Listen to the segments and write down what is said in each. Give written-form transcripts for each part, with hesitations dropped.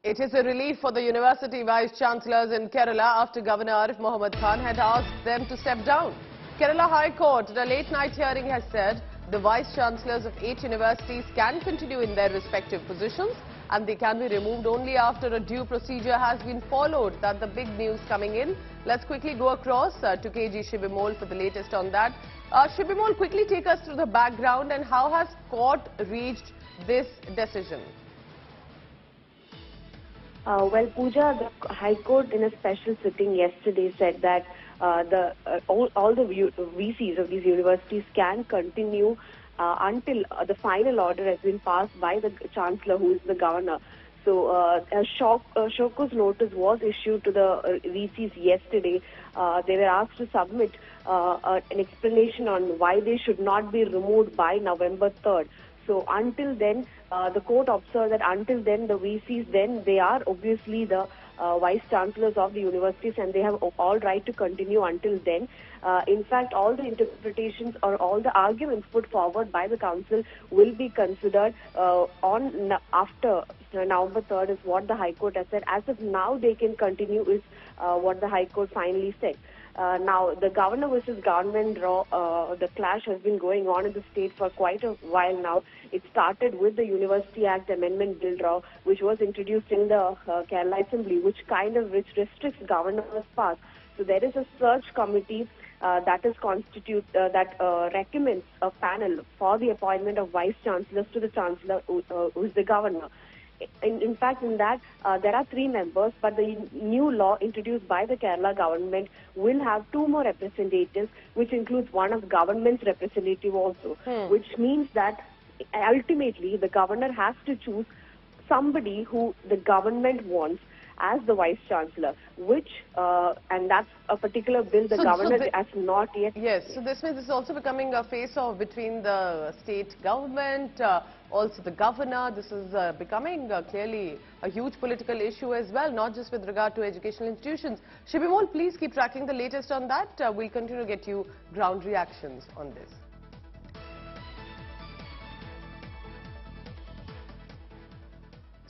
It is a relief for the university vice chancellors in Kerala after Governor Arif Mohammed Khan had asked them to step down. Kerala High Court, at a late-night hearing, has said the vice chancellors of 8 universities can continue in their respective positions and they can be removed only after a due procedure has been followed. That's the big news coming in. Let's quickly go across to KG Shibimol for the latest on that. Shibimol, quickly take us through the background and how has court reached this decision? Well, Pooja, the High Court in a special sitting yesterday said that all the VCs of these universities can continue until the final order has been passed by the Chancellor, who is the Governor. So a show-cause notice was issued to the VCs yesterday. They were asked to submit an explanation on why they should not be removed by November 3rd. So until then, the court observed that until then, the VCs, then they are obviously the vice chancellors of the universities and they have all right to continue until then. In fact, all the interpretations or all the arguments put forward by the council will be considered after November 3rd is what the High Court has said. As of now, they can continue is what the High Court finally said. Now, the governor versus government the clash has been going on in the state for quite a while now. It started with the University Act Amendment Bill, which was introduced in the Kerala Assembly, which restricts governor's powers. So there is a search committee that is recommends a panel for the appointment of vice chancellors to the chancellor, who is the governor. In fact, in that, there are 3 members, but the new law introduced by the Kerala government will have 2 more representatives, which includes one of government's representative also, which means that ultimately the governor has to choose somebody who the government wants as the vice chancellor, and that's a particular bill the governor has not yet. Yes, so this means it's also becoming a face-off between the state government, also the governor. This is becoming clearly a huge political issue as well, not just with regard to educational institutions. Shibimol, please keep tracking the latest on that. We'll continue to get you ground reactions on this.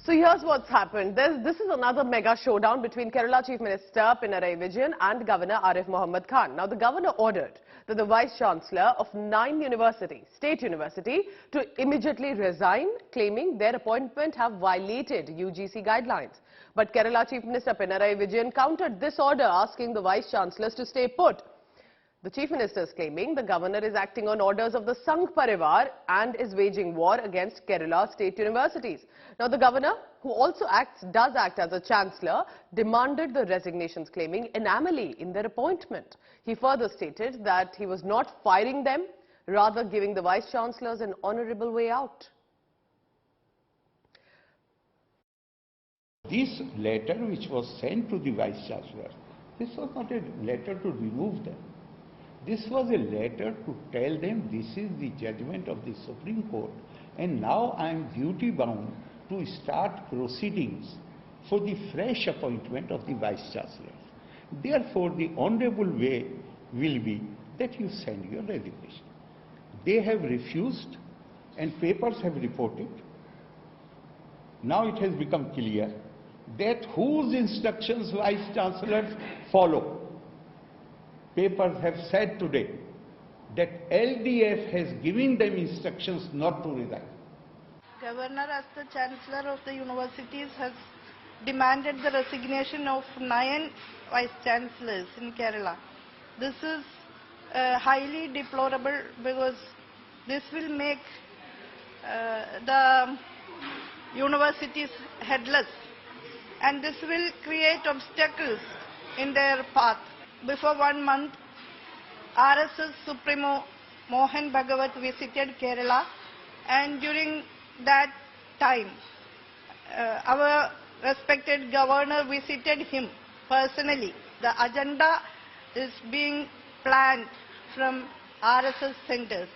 So here's what's happened. This is another mega showdown between Kerala Chief Minister Pinarayi Vijayan and Governor Arif Mohammed Khan. Now, the governor ordered that the Vice Chancellor of 9 universities, state university, to immediately resign, claiming their appointment have violated UGC guidelines. But Kerala Chief Minister Pinarayi Vijayan countered this order, asking the Vice Chancellors to stay put. The Chief Minister is claiming the governor is acting on orders of the Sangh Parivar and is waging war against Kerala state universities. Now, the governor, who also does act as a chancellor, demanded the resignations, claiming anomaly in their appointment. He further stated that he was not firing them, rather giving the vice chancellors an honourable way out. This letter which was sent to the vice chancellor, this was not a letter to remove them. This was a letter to tell them this is the judgment of the Supreme Court and now I am duty bound to start proceedings for the fresh appointment of the Vice Chancellor. Therefore, the honourable way will be that you send your resignation. They have refused and papers have reported. Now it has become clear that whose instructions Vice Chancellors follow. Papers have said today that LDF has given them instructions not to resign. Governor, as the Chancellor of the universities, has demanded the resignation of 9 Vice Chancellors in Kerala. This is highly deplorable because this will make the universities headless and this will create obstacles in their path. Before 1 month, RSS Supremo Mohan Bhagavat visited Kerala, and during that time, our respected governor visited him personally. The agenda is being planned from RSS centers.